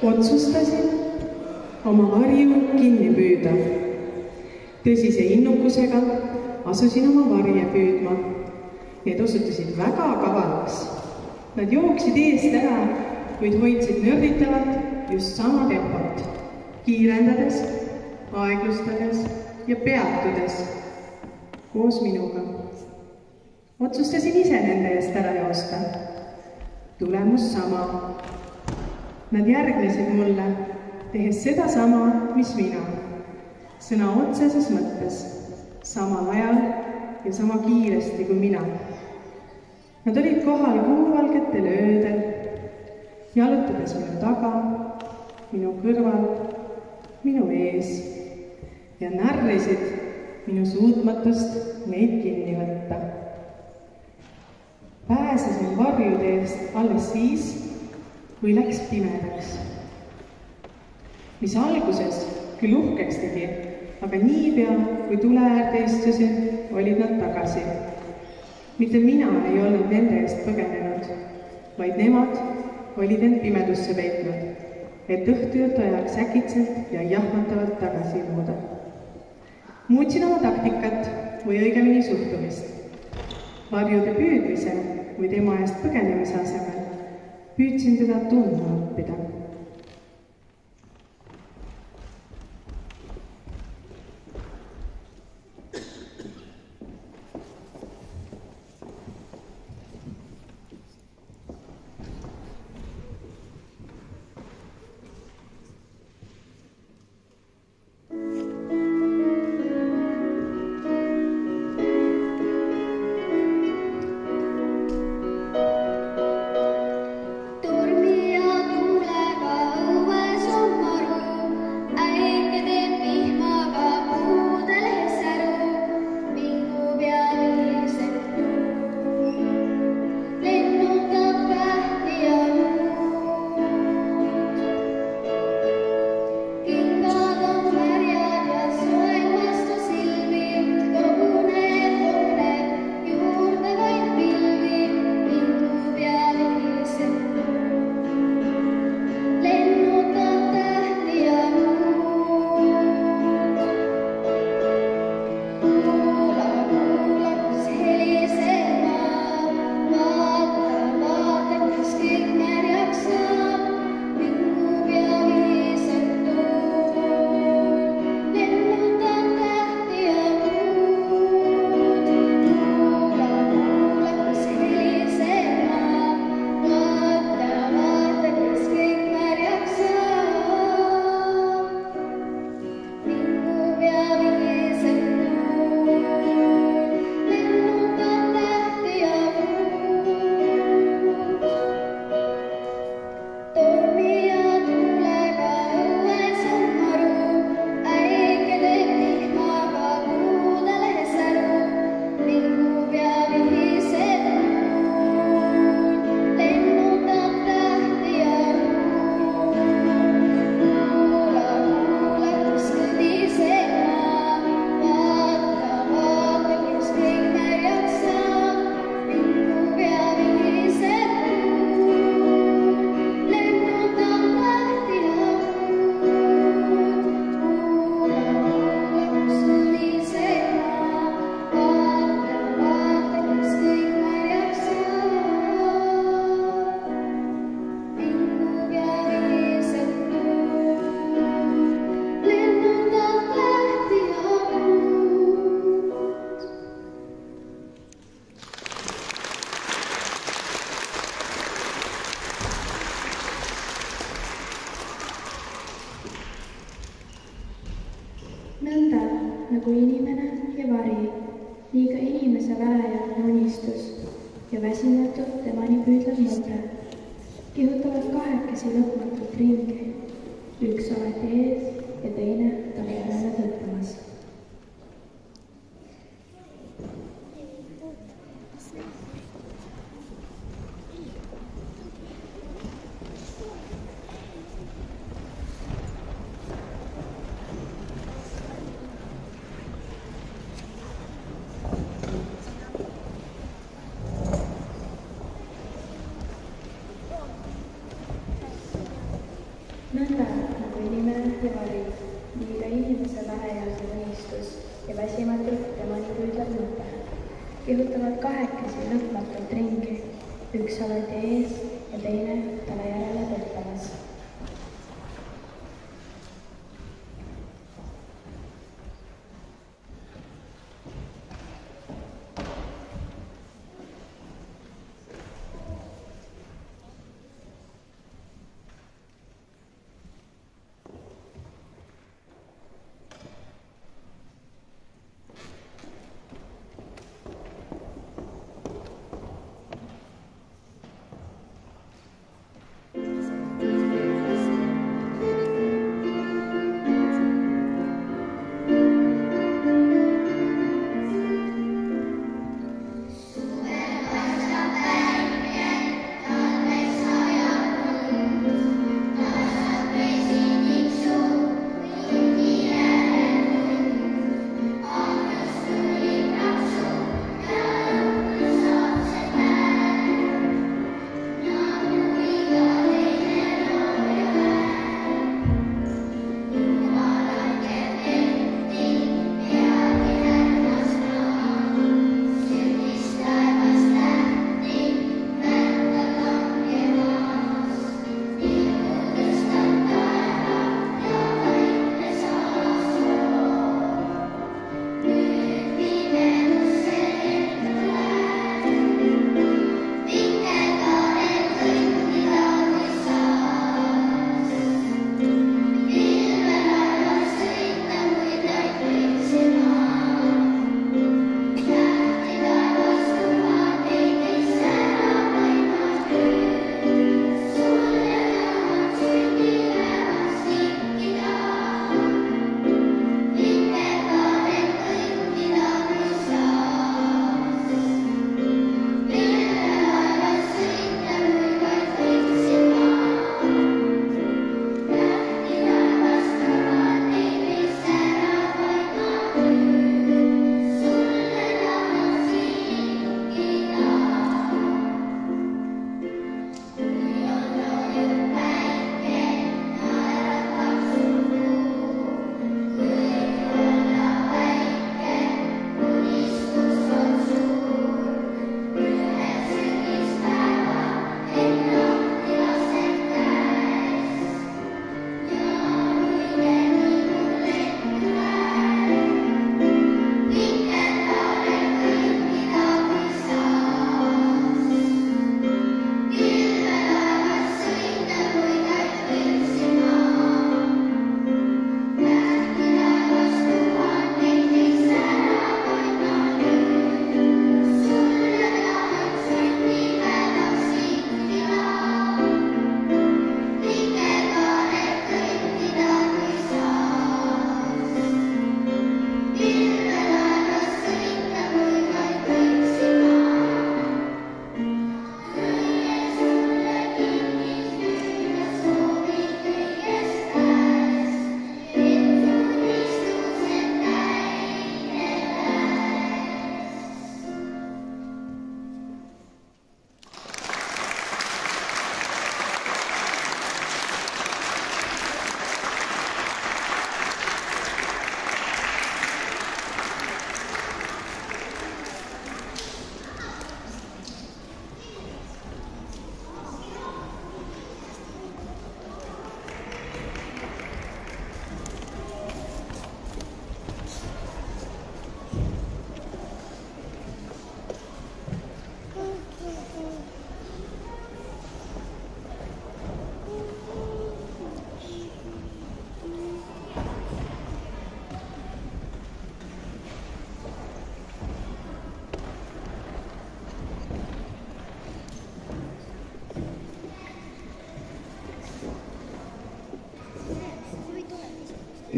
Otsustasin oma varju kinni püüda. Tõsise innukusega asusin oma varje püüdma. Need osutusid väga kavalaks. Nad jooksid eest ära, kuid hoidsid nörritavalt just sama tempot, kiirendades, aeglustades ja peatudes koos minuga. Otsustasin ise nende eest ära joosta. Tulemus sama. Nad järgnesid mulle, tehes seda sama, mis mina. Sõna otseses mõttes, samal ajal ja sama kiiresti kui mina. Nad olid kohal kuuvalgetel öödel, jalutades minu taga, minu kõrval, minu ees ja närrisid minu suutmatust neid kinni võtta. Pääsesin varjude eest alles siis, kui läks pimedaks. Mis alguses küll uhkeks tegi, aga niipea, kui tule äärde istusin, olid nad tagasi. Mitte mina ei olnud nende eest põgenenud, vaid nemad olid end pimedusse peitnud, et õhtujutu ajaks äkitselt ja jahmatavalt tagasi ilmuda. Muutsin oma taktikat või õigemini suhtumist. Varjude püüdmise või tema eest põgenemise asemel püüdsin teda tundma õppida. Nõnda nagu inimene ja vari, nii ka inimese väeja on unistus ja väsimatult temani püüdlev mõte. Kihutavad kahekesi lõpmatult ringi, üks alati ees ja teine talle järele tõttamas. ja väsimatult temani püüdlev mõte. Kihutavad kahekesi lõpmatult ringi, üks alati ees ja teine talle järele tõttamas.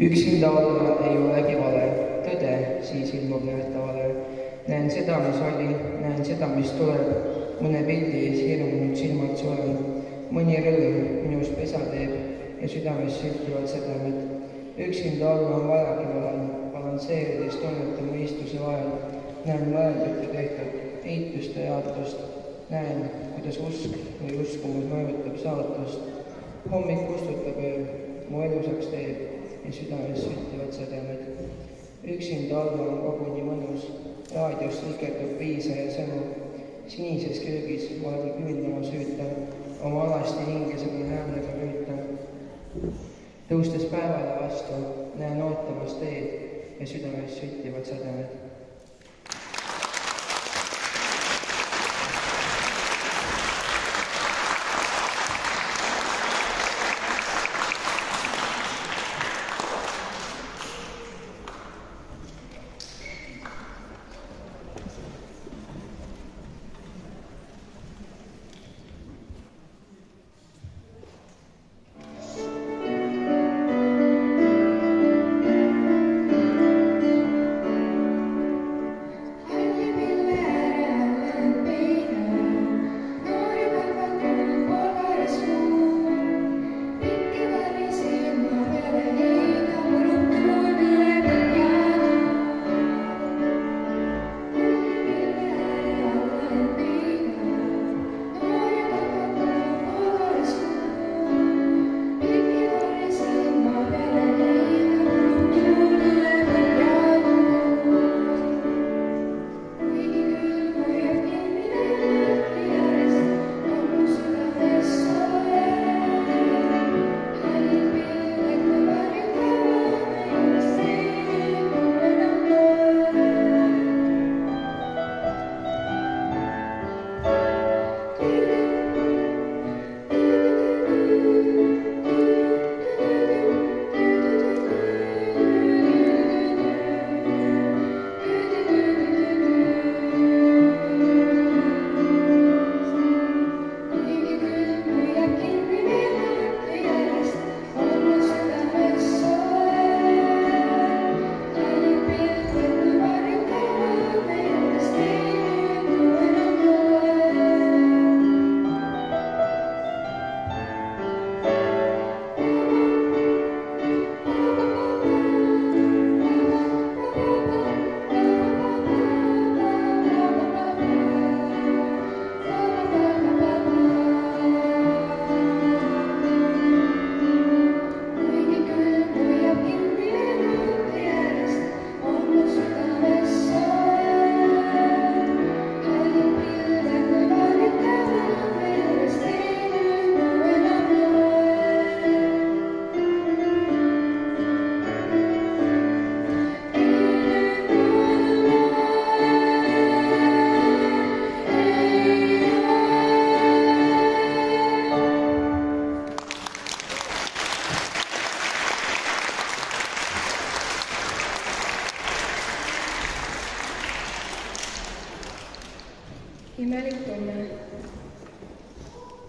üksinda olla ei olegi vale, tõde siis ilmub nähtavale. Näen seda, mis oli, näen seda, mis tuleb, mõne pildi ees hirmunud silmad sulen. Mõni rõõm minus pesa teeb ja südames sültuvad sädemed. Üksinda olla on vajagi vahel, balansseerides tunnete mõistuse vahel. Näen mõeldud ja tehtud eitust ja jaotust. Näen, kuidas usk või uskumus mõjutab saatust. Hommik kustutab öö, mu elusaks teeb ja südames sültuvad sädemed. üksinda olla on koguni mõnus, raadios likerdub viisaja sõnu. Sinises köögis oled küündama süüta, oma alasti hinge sõna häälega rüüta. Tõustes päevale vastu, näen ootamas teed ja südames süttivad sädemed.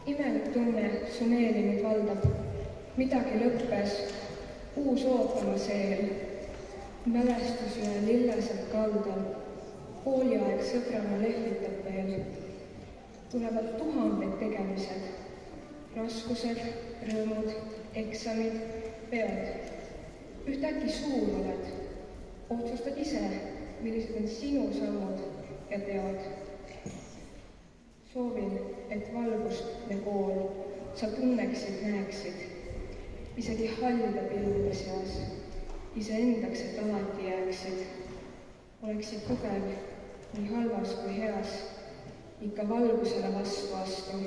Imelik tunne su meeli nüüd valdab. Midagi lõppes, uus ootamas eel. Mälestus ühe lillesel kaldal. Kooliaeg sõbrana lehvitab veel. Tulevad tuhanded tegemised. Raskused, rõõmud, eksamid, peod. Ühtäkki suur oled. Otsustad ise, millised on sinu sammud ja teod. Soovin, et valgust ja kool sa tunneksid, näeksid, isegi hallide pilvide seas, iseendaks, et alati jääksid. Oleksid tugev nii halvas kui heas, ikka valgusele vastu astu.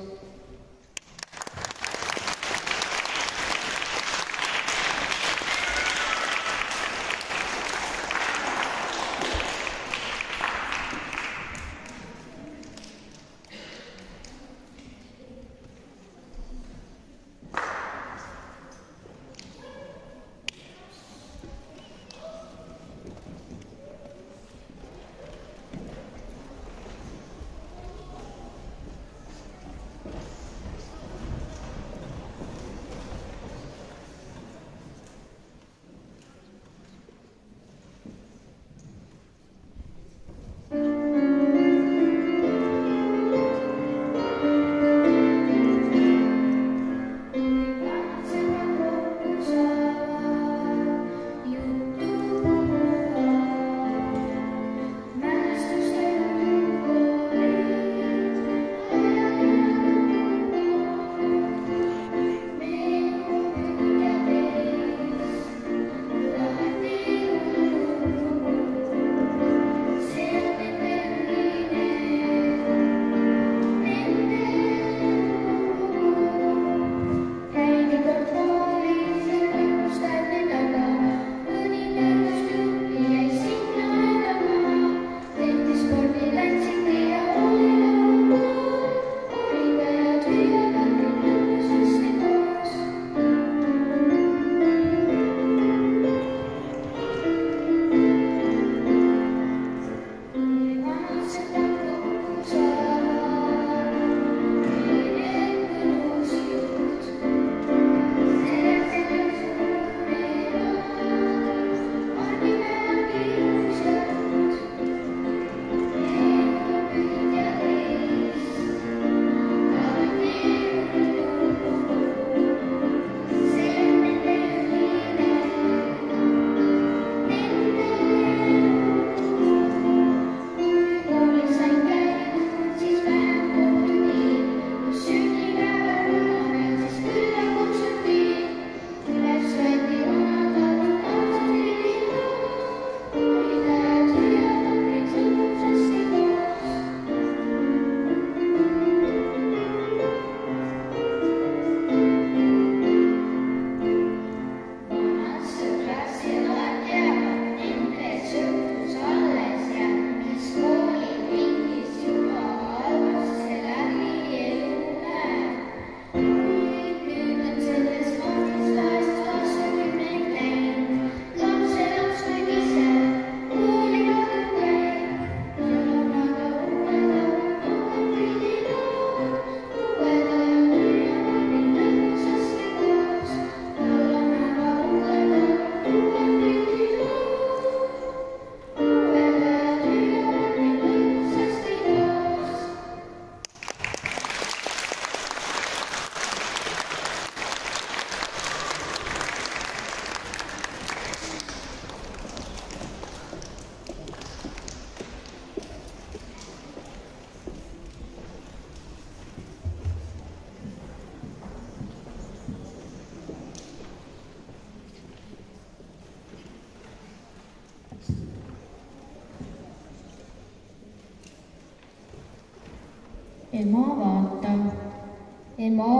ema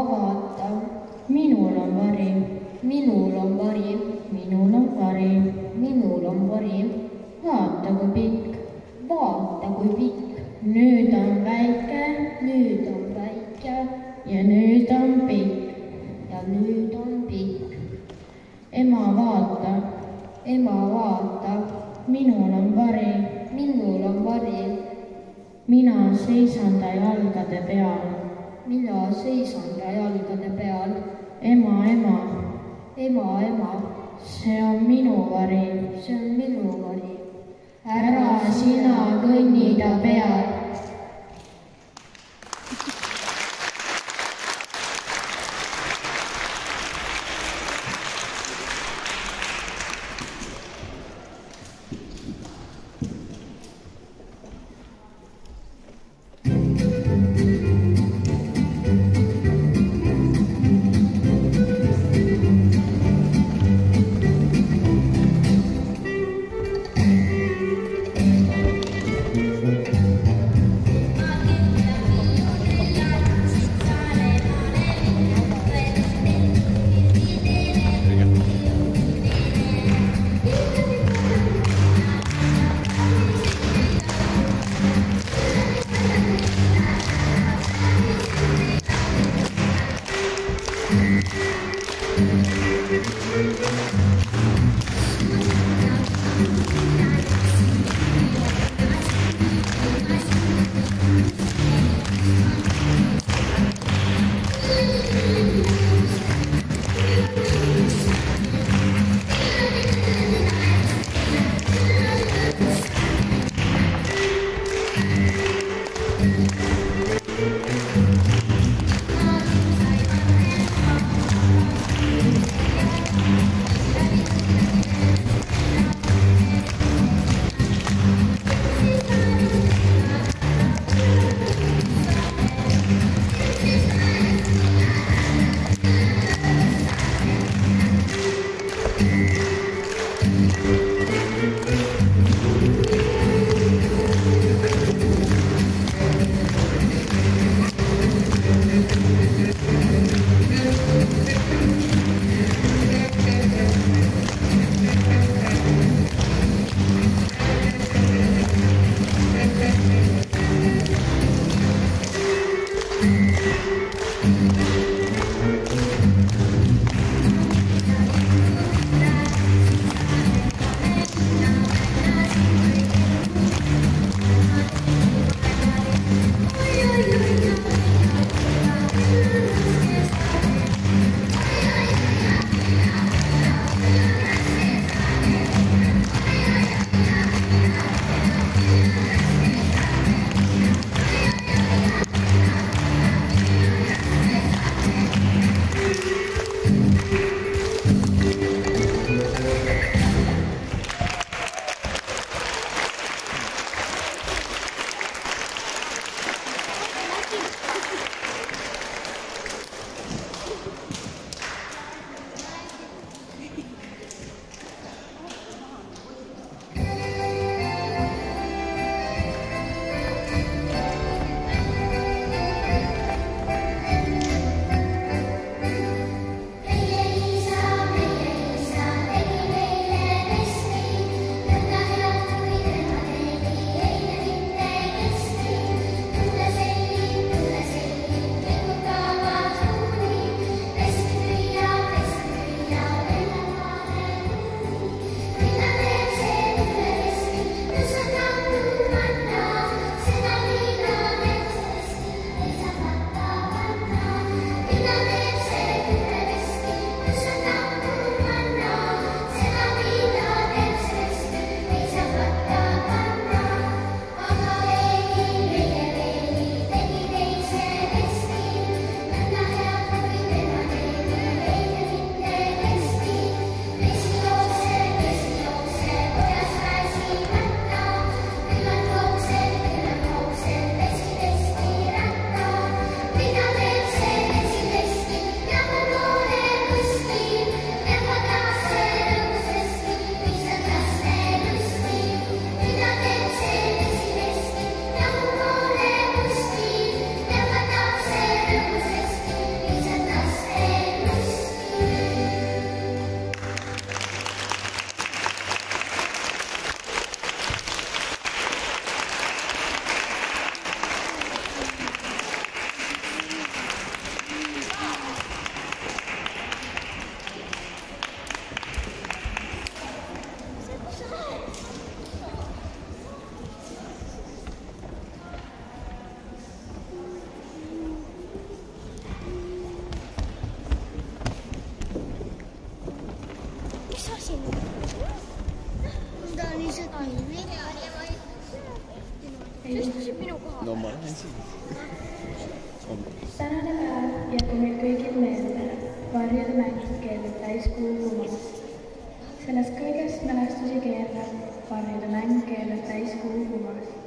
vaata, minul on vari, minul on vari, minul on vari, minul on vari. Vaata kui pikk, nüüd on väike ja nüüd on pikk. Ema vaata, minul on vari, mina seisan ta jalgade peal. Ema, see on minu vari, ära sina kõnni ta peal. No ma lähen siin. Tänane päev jäägu meil kõigil meelde, varjude mäng keerleb täiskuu kumas. Sellest kõigest mälestusi keerleb, varjude mäng keerleb täiskuu kumas.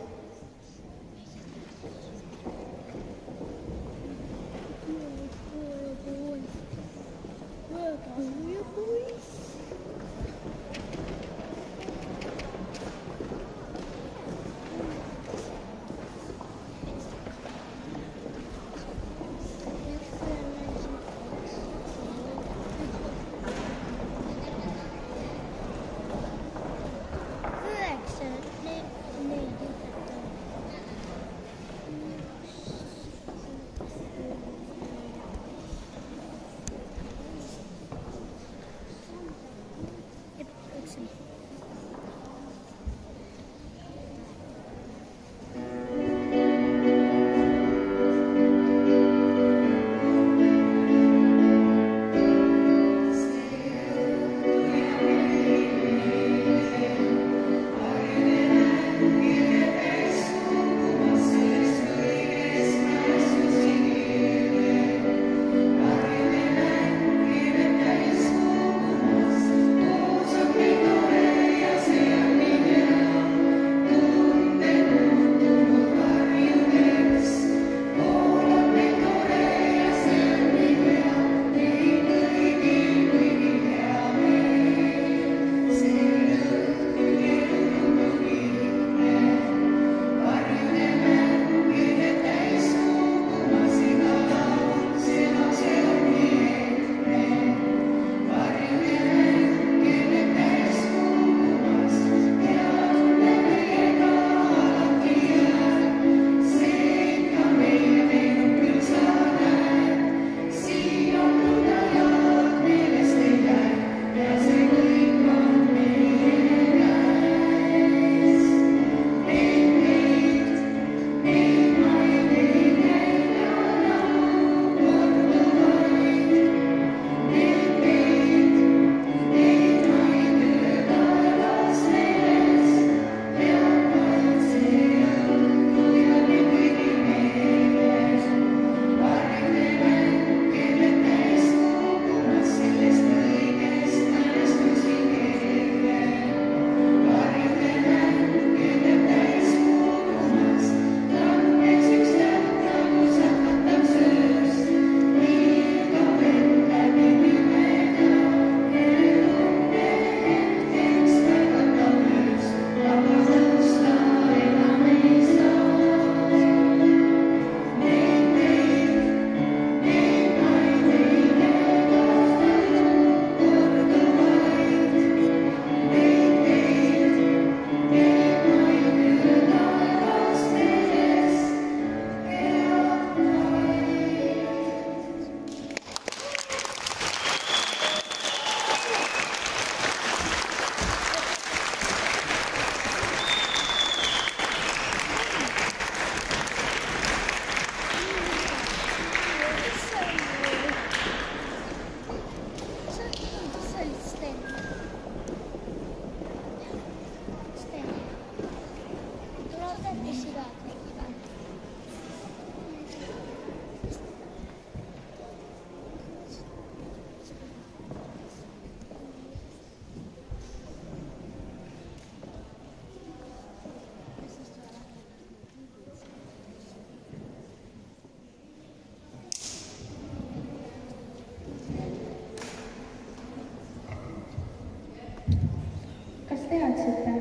Teadsite,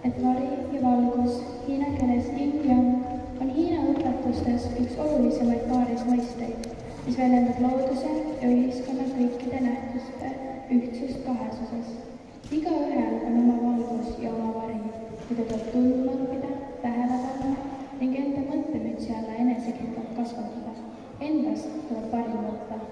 et vari ja valgus hiina keeles yin-yang on Hiina õpetustes üks olulisemaid paarismõisteid, mis väljendab looduse ja ühiskonna kõikide nähtuste ühtsust kahesuses. Igaühel on oma valgus ja oma vari, mida tuleb tundma õppida, tähele panna ning enda mõttemütsi alla enesekindlalt kasvatada. Endast tuleb parim võtta.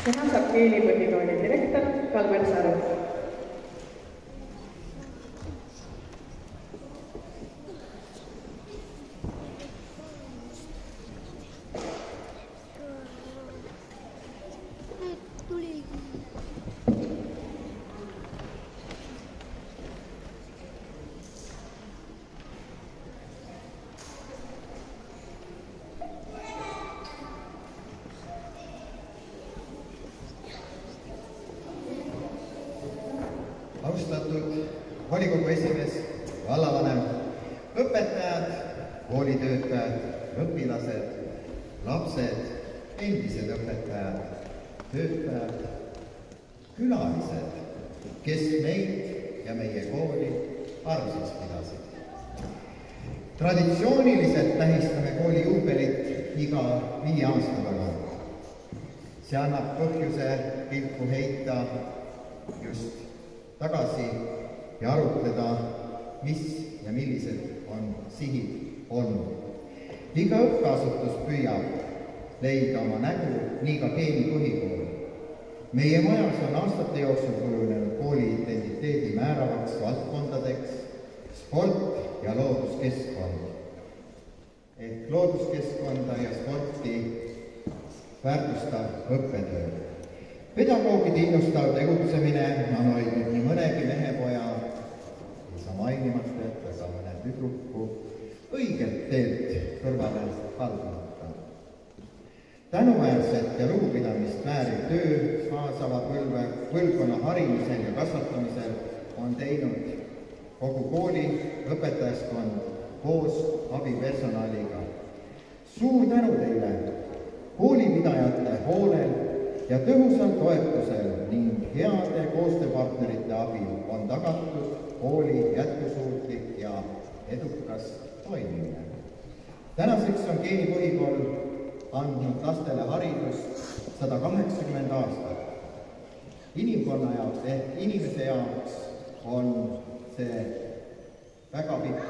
sõna saab Keelipõhikooli direktor Kalver Saru. Austatud volikogu esimees, vallavanem, õpetajad, koolitöötajad, õpilased, lapsed, endised õpetajad, töötajad, külalised, kes meid ja meie kooli armsaks pidasid. Traditsiooniliselt tähistame kooli juubelit iga 5 aasta tagant. See annab põhjuse pilku heita just tagasi ja arutleda, mis ja millised on sihid olnud. Iga õppeasutus püüab leida oma nägu, nii ka Geenipõhikool. Meie majas on aastate jooksul kujunenud kooli identiteedi määravaks valdkondadeks sport ja looduskeskkond. Ehk looduskeskkonda ja sporti väärtustav õppetöö. Pedagoogide innustav tegutsemine on hoidnud nii mõnegi mehepoja, ei saa mainimata, et ka mõne tüdruku õigelt teelt kõrvale kaldumata. Tänuväärset ja lugupidamist vääriv töö kaasava põlvkonna harimisel ja kasvatamisel on teinud kogu kooli õpetajaskond koos abipersonaliga. Suur tänu teile koolipidajate hoolel ja tõhusal toetusel ning heade koostööpartnerite abil on tagatud kooli jätkusuutlik ja edukas toimimine. Tänaseks on Geenipõhikool andnud lastele haridust 180 aastat. Inimkonna jaoks ehk inimese jaoks on see väga pikk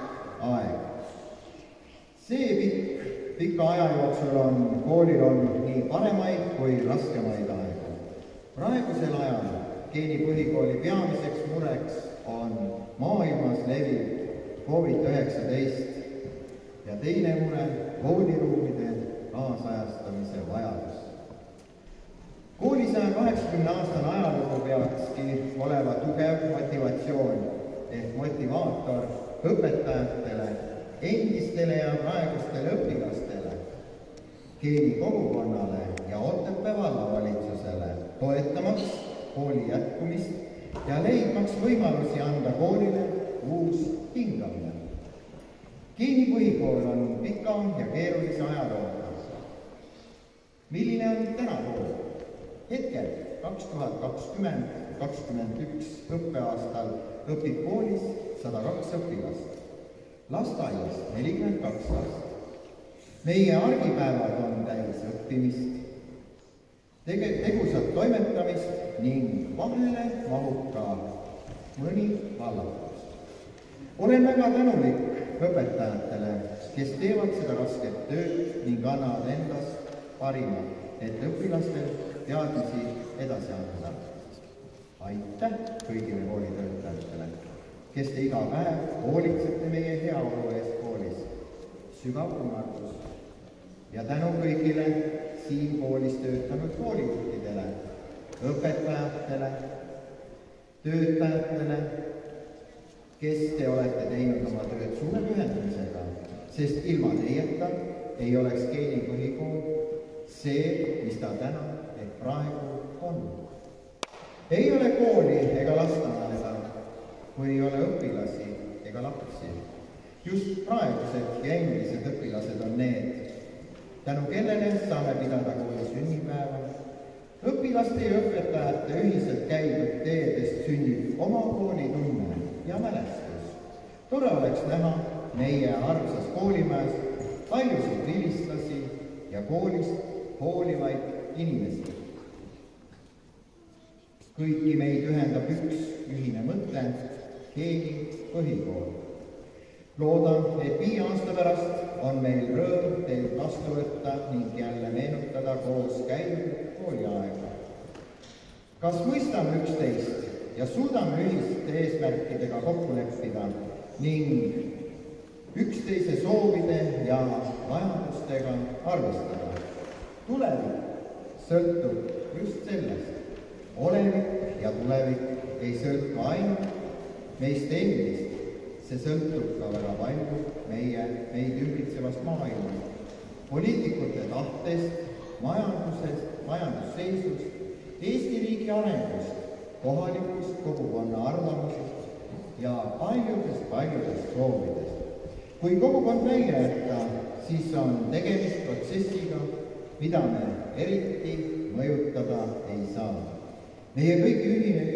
aeg. See pika aja jooksul on koolil olnud nii paremaid kui raskemaid aegu. Praegusel ajal Geenipõhikooli peamiseks mureks on maailmas leviv COVID-19 ja teine mure kooliruumide kaasajastamise vajadus. Kooli 180-aastane ajalugu peakski olema tugev motivatsioon ehk motivaator õpetajatele, endistele ja praegustele õpilastele, Geeni kogukonnale ja Otepää vallavalitsusele, toetamaks kooli jätkumist ja leidmaks võimalusi anda koolile uus hingamine. Geenipõhikool on pika ja keerulise ajalooga. Milline on täna kool? Hetkel 2020-2021 õppeaastal õpib koolis 102 õpilast. Lasteaias 42 last. Meie argipäevad on täis õppimist, tegusat toimetamist ning vahele mahub ka mõni vallatus. Olen väga tänulik õpetajatele, kes teevad seda rasket tööd ning annavad endast parima, et õpilastel teadmisi edasi anda. Aitäh kõigile koolitöötajatele, kes te iga päev hoolitsete meie heaolu eest koolis. Sügav kummardus ja tänu kõigile siin koolis töötanud koolijuhtidele, õpetajatele, töötajatele, kes te olete teinud oma tööd suure pühendumisega, sest ilma teieta ei oleks Geenipõhikool see, mis ta täna ehk praegu on. Ei ole kooli ega lasteaeda, kui ei ole õpilasi ega lapsi. Just praegused ja endised õpilased on need, tänu kellele saame pidada kooli sünnipäeva. Õpilaste ja õpetajate ühiselt käidud teedest sünnib oma kooli tunne ja mälestus. Tore oleks näha meie armsas koolimajas paljusid vilistlasi ja koolist hoolivaid inimesi. Kõiki meid ühendab üks ühine mõte, Geenipõhikool. Loodan, et 5 aasta pärast on meil rõõm teid vastu võtta ning jälle meenutada koos käinud kooliaega. kas mõistame üksteist ja suudame ühiste eesmärkidega kokku leppida ning üksteise soovide ja vajadustega arvestada? Tulevik sõltub just sellest. Olevik ja tulevik ei sõltu ainult meist endist, see sõltub ka väga palju meid ümbritsevast maailmast, poliitikute tahtest, majandusest, majandusseisust, Eesti riigi arengust, kohalikust kogukonna arvamusest ja paljudest soovidest. Kui kogukond välja jätta, siis on tegemist protsessiga, mida me eriti mõjutada ei saa. Meie kõigi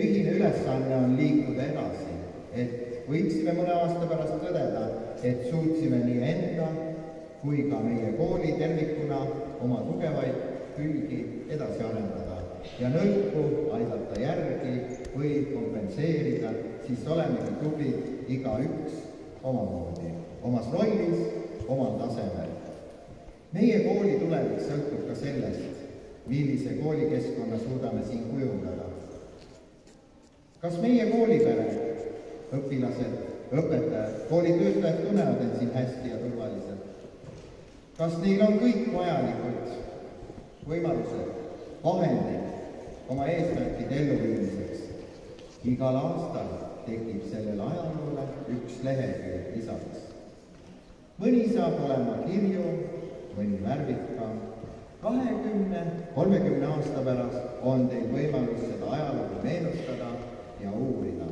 ühine ülesanne on liikuda edasi, et võiksime mõne aasta pärast tõdeda, et suutsime nii enda kui ka meie kooli tervikuna oma tugevaid külgi edasi arendada ja nõrku aidata järgi või kompenseerida, siis olemegi tublid igaüks omamoodi, omas rollis, omal tasemel. Meie kooli tulevik sõltub ka sellest, millise koolikeskkonna suudame siin kujundada. Kas meie koolipere, õpilased, õpetajad, koolitöötajad tunnevad end siin hästi ja turvaliselt? Kas neil on kõik vajalikud võimalused, vahendid oma eesmärkide elluviimiseks? Igal aastal tekib sellele ajaloole üks lehekülg lisaks. Mõni saab olema kirju, mõni värvikam. 20-30 aasta pärast on teil võimalus seda ajalugu meenutada ja uurida.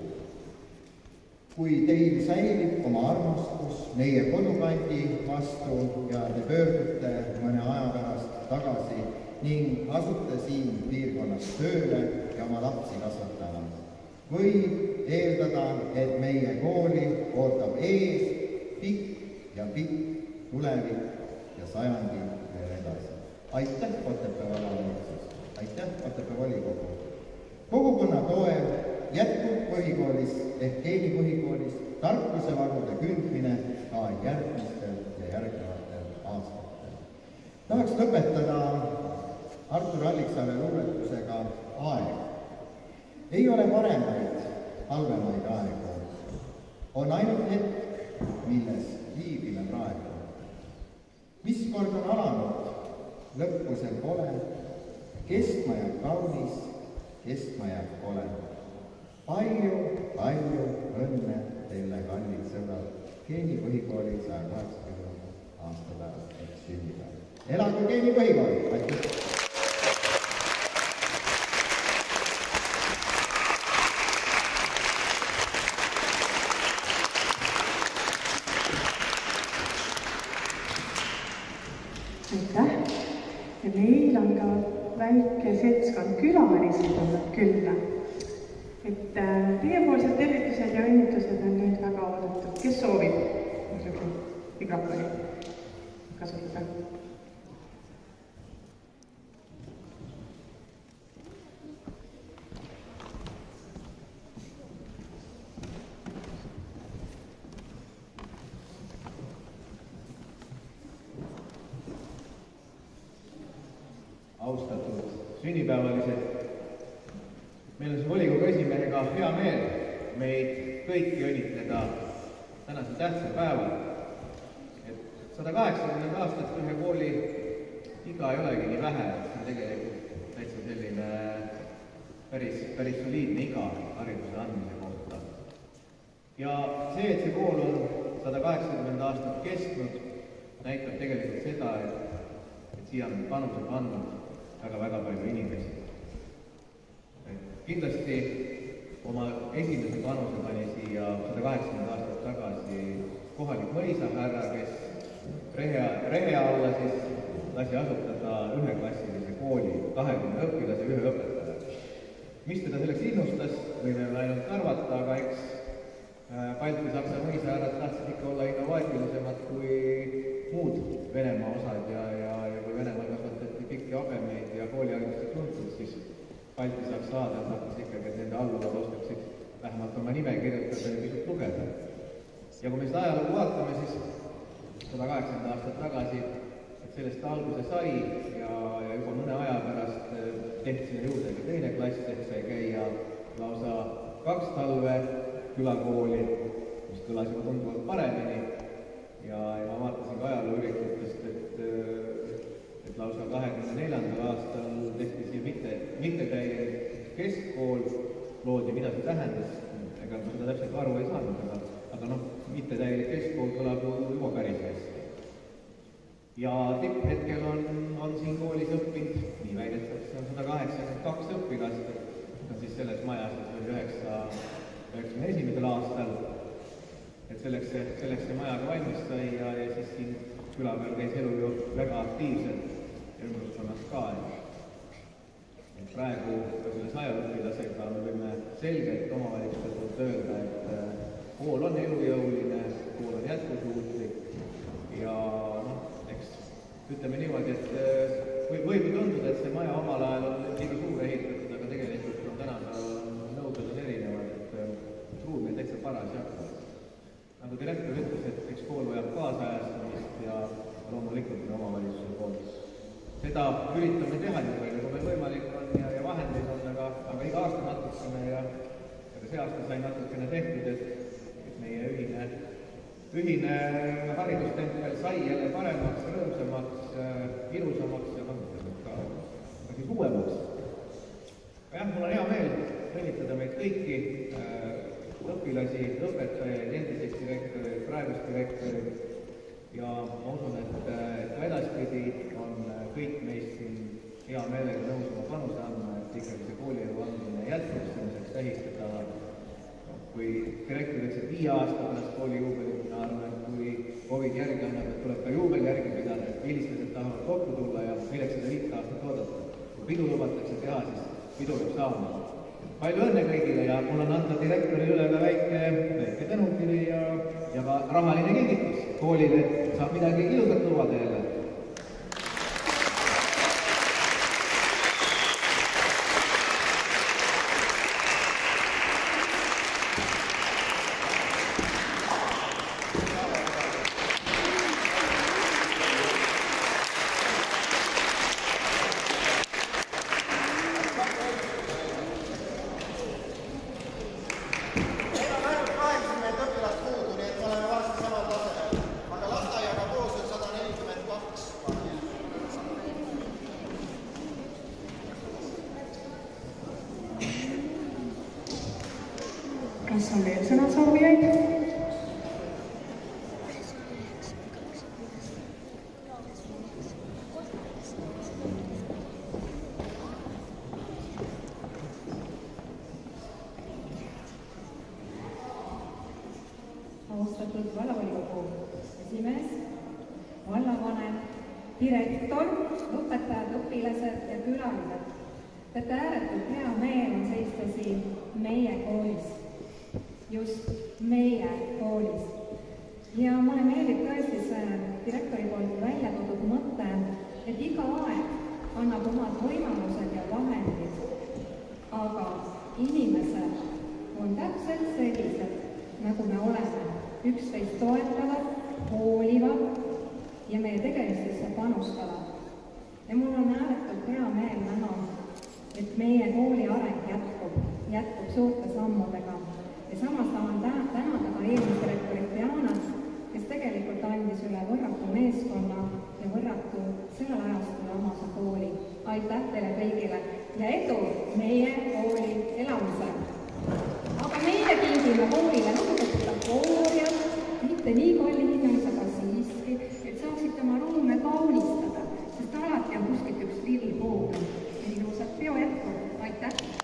Kui teil säilib oma armastus meie kodukandi vastu ja te pöördute mõne aja pärast tagasi ning asute siin piirkonnas tööle ja oma lapsi kasvatama, võib eeldada, et meie kooli ootab ees pikk tulevik ja sajandi veel edasi. Aitäh, Otepää vallavalitsus! Aitäh, Otepää volikogu! Kogukonna toel jätkub põhikoolis ehk Keeni põhikoolis tarkusevarude kündmine ka järgmistel ja järgnevatel aastatel. Tahaks lõpetada Artur Alliksaare luuletusega Aeg. Ei ole paremaid, halvemaid aegu. On ainult hetk, milles viibime praegu. Mis kord on alanud, lõppu sel pole, kestma jääb kaunis, kestma jääb kole. Palju õnne teile, kallid sõbrad, Keeni põhikooli 180 aastapäev ehk sünnipäev. Elagu Keeni põhikool! Aitäh! Aitäh! Ja meil on ka väike seltskond külalisi tulnud külla. Et teiepoolsed tervitused ja õnnitlused on nüüd väga oodatud. Kes soovib mikrofoni kasutada? Austatud sünnipäevalised, meil on siin volikogu esimehega hea meel meid kõiki õnnitleda tänasel tähtsal päeval. Et 180 aastat ühe kooli iga ei olegi nii vähe, et see on tegelikult täitsa selline päris soliidne iga hariduse andmise kohta. Ja see, et see kool on 180 aastat kestnud, näitab tegelikult seda, et siia on panuse pannud väga palju inimesi. Kindlasti oma esimese panuse pani siia 180 aastat tagasi kohalik mõisahärra, kes rehe alla siis lasi asutada üheklassilise kooli, 20 õpilase, 1 õpetaja. Mis teda selleks innustas, võime ainult arvata, aga eks Balti-Saksa mõisahärrad tahtsid ikka olla innovaatilisemad kui muud Venemaa osad ja kui Venemaal kasvatati pikki habemeid ja kooliharidust tuntud, siis Balti-Saksa aadel tahtis ikkagi, et nende alluvad oskaksid vähemalt oma nime kirjutada ja pisut lugeda. Ja kui me seda ajalugu vaatame, siis 180 aastat tagasi, et sellest alguse sai ja juba mõne aja pärast tehti sinna juurde ka teine klass, klass ehk sai käia lausa 2 talve külakooli, mis kõlas juba tunduvalt paremini ja ma vaatasin ka ajalooürikutest, et lausa 24. aastal tehti siia mittetäielik keskkool, loodi, mida see tähendas, ega ma seda täpselt aru ei saanud, aga mittetäielik keskkool kõlab juba päris hästi. Ja tipphetkel on siin koolis õppinud, nii väidetakse, on 182 õpilast, siis selles majas oli 91. aastal, et selleks see majaga valmis sai ja siis siin küla peal käis elu ju väga aktiivselt ümbruskonnas ka. Et praegu selle 100 õpilasega me võime selgelt omavalitsuse poolt öelda, et kool on elujõuline, kool on jätkusuutlik ja ütleme niimoodi, et võib ju tunduda, et see maja omal ajal on liiga suur ehitatud, aga tegelikult on tänapäeval nõuded on erinevad, et ruum on täitsa parasjagu. Nagu direktor ütles, et eks kool vajab kaasajastamist ja loomulikult on omavalitsuse poolt. Seda üritame teha nii palju, kui meil võimalik on ja vahendeid on, aga iga aasta natukene ja see aasta sai natukene tehtud, et meie ühine haridustempel sai jälle paremaks, rõõmsamaks, ilusamaks ja ka siis uuemaks. Jah, mul on hea meel õnnitleda meid kõiki õpilasi, õpetajaid, endiseid direktoreid, praegust direktoreid ja ma usun, et ka edaspidi on kõik meist siin hea meelega nõus oma panuse andma, et ikkagi see koolielu andmine jätkuks, selliseks tähistada. Kui direktor ütles, et 5 aasta pärast kooli juubelit, mina arvan, et kui COVID järgi annab, et tuleb ka juubel järgi pidada, et vilistlased tahavad kokku tulla ja milleks seda 5 aastat oodata. Kui pidu lubatakse teha, siis pidu peab saama. Palju õnne kõigile ja mul on anda direktorile üle ka väike tänukiri ja ka rahaline kingitus koolile, et saab midagi ilusat lubada jälle. Kas on veel sõnasoovijaid? Austatud vallavolikogu esimees, vallavanem, direktor, õpetajad, õpilased ja külalised. Teate ääretult hea meel on seista siin meie koolis. Just meie koolis. Ja mulle meeldib tõesti see direktori poolt välja toodud mõte, et iga aeg annab omad võimalused ja vahendid, aga inimesed on täpselt sellised, nagu me oleme, üksteist toetavad, hoolivad ja meie tegelistesse panustavad. Ja mul on ääretult hea meel näha, et meie kooli areng jätkub suurte sammudega. Ja samas tahan tänada ka eelmist direktorit Jaanat, kes tegelikult andis üle võrratu meeskonna ja võrratu sellel ajastul omase kooli. Aitäh teile kõigile ja edu meie kooli elamisel. Aga meie kingime koolile lugupeetud kooriat, mitte nii kalli hinnas, aga siiski, et saaksite oma ruume kaunistada, sest alati on kuskilt üks lill puudu. Ja ilusat peo jätku. Aitäh!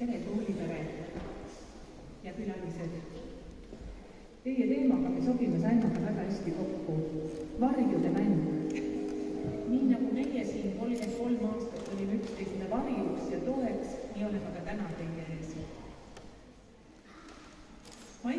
Tere koolipere ja külalised. Teie teemaga me sobime Saimaga väga hästi kokku. Varjude mäng. Nii nagu meie siin 33 aastat olime üksteisele varjuks ja toeks, nii oleme ka täna teie ees. Ma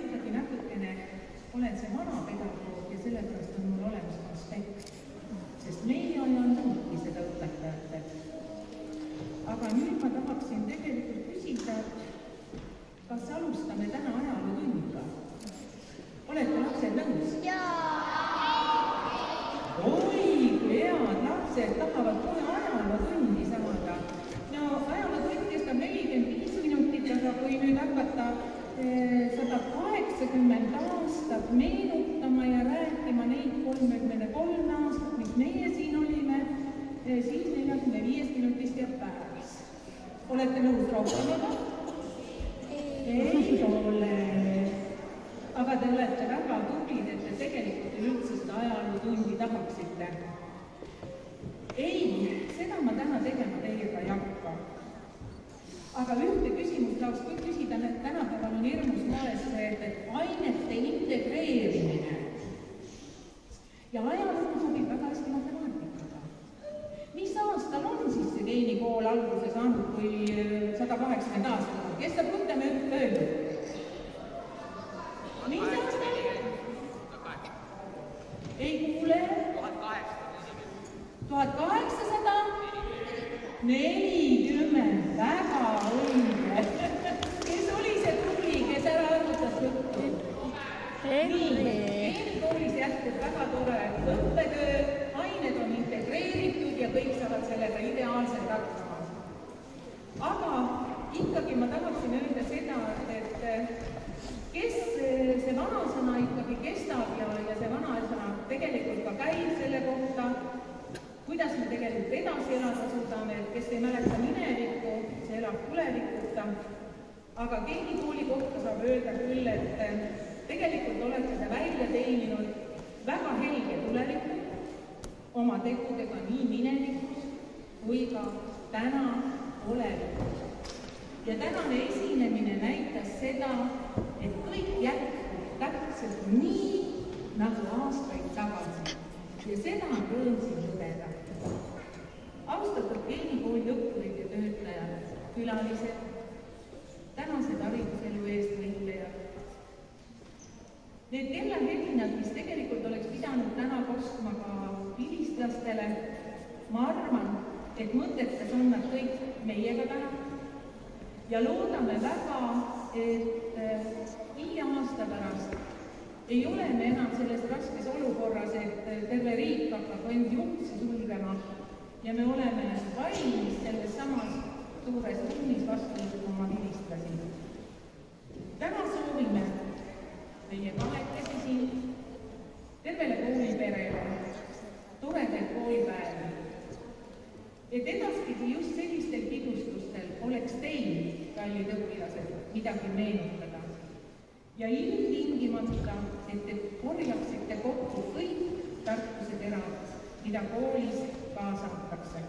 180 aastat meenutama ja rääkima neid 33 aastat, mis meie siin olime, siis 45 minutist jääb päevas. Olete nõus rohkemaga? Ei ole. Aga te olete väga tublid, et te tegelikult üldse seda ajalootundi tahaksite. Ei, seda ma täna tegema teiega ei hakka. Aga ühte küsimust tahaks küll küsida, et tänapäeval on hirmus moes see, et ainete integreerimine ja ajaloo sobib väga hästi matemaatikaga. Mis aastal on siis see geenikool alguse saanud, kui 180 aastat? Kes saab mõtlema öelnud? Mis aastal? Ei kuule? 1840, väga õige. Kes oli see tubli, kes ära arvutas juttu? Geenikoolis jätkub väga tore õppetöö, ained on integreeritud ja kõik saavad sellega ideaalselt hakkama. Aga ikkagi ma tahaksin öelda seda, et kes see vanasõna ikkagi kestab ja see vanasõna tegelikult ka käib selle kohta, kuidas me tegelikult edasi elada suudame, et kes ei mäleta minevikku, see elab tulevikuta. Aga geenikooli kohta saab öelda küll, et tegelikult olete te välja teeninud väga helge tulevikku oma tegudega nii minevikus kui ka täna olevikus. Ja tänane esinemine näitas seda, et kõik jätkub täpselt nii, nagu aastaid tagasi. Ja seda on rõõm siin tõdeda. Austatud geenikooli õppurid ja töötajad, külalised, tänased hariduselu eest võitlejad. Need kellahelinad, mis tegelikult oleks pidanud täna kostma ka vilistlastele, ma arvan, et mõtetes on nad kõik meiega täna ja loodame väga, et 5 aasta pärast ei ole me enam selles raskes olukorras, et terve riik hakkab endi uksi sulgema ja me oleme valmis selles samas suures ruumis vastu oma vilistlasi. Täna soovime meie kahekesi siin, tervele kooliperele, toredaid koolipäevi, et edaspidi just sellistel pidustustel oleks teil, kallid õpilased, midagi meenutada. Ja ilmtingimata, et te korjaksite kokku kõik tarkuse terad, mida koolis kaasa antakse.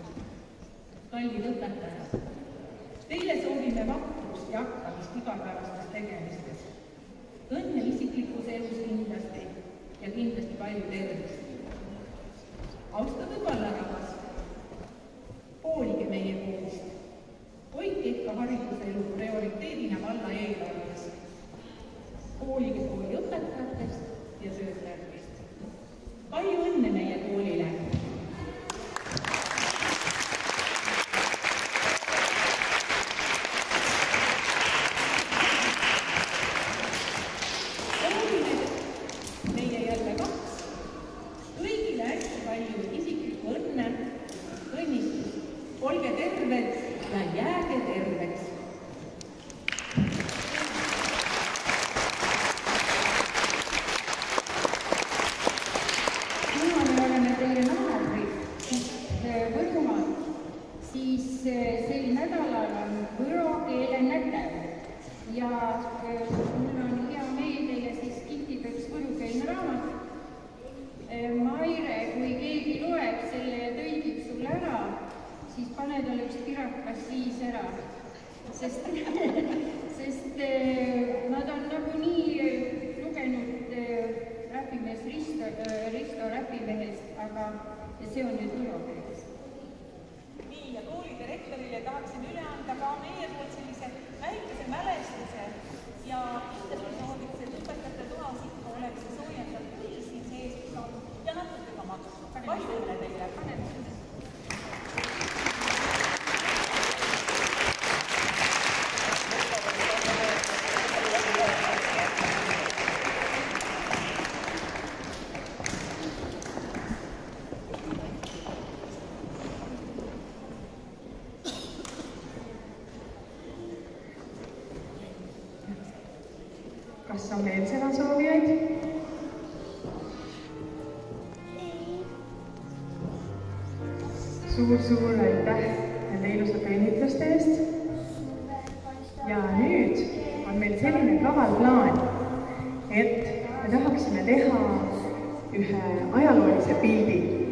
Kallid õpetajad, teile soovime vaprust ja hakkamist igapäevastes tegemistes. Õnne isiklikus elus kindlasti ja kindlasti palju tervist. Austatud vallarahvas, hoolige meie koolist. Hoidke ikka hariduselu prioriteedina valla eelarves. Hoolige kooli õpetajatest ja töötajatest. Palju õnne meie koolile! Meie jälle 2. Kõigile hästi palju isiklikku õnne, õnnistus. Olge terved ja jääge terveks! Sel nädalal on võro keele nädal ja mul on hea meel teile siis kinkida üks võrukeelne raamat. Maire, kui keegi loeb selle ja tõlgib sulle ära, siis pane talle üks kirakas siis ära, sest nad on nagunii lugenud räpimees Risto räpimehest, aga see on nüüd võrokeeles. Nii, ja koolide rektorile tahaksin üle anda ka meie poolt sellise väikese mälestuse ja kindlasti sooviks, et õpetajate toas ikka oleks soojendatud võis siin sees ja natuke ka maksu. Palju õnne teile! kas on veel sõnasoovijaid? Suur aitäh nende ilusate õnnitluste eest. Ja nüüd on meil selline kaval plaan, et me tahaksime teha ühe ajaloolise pildi.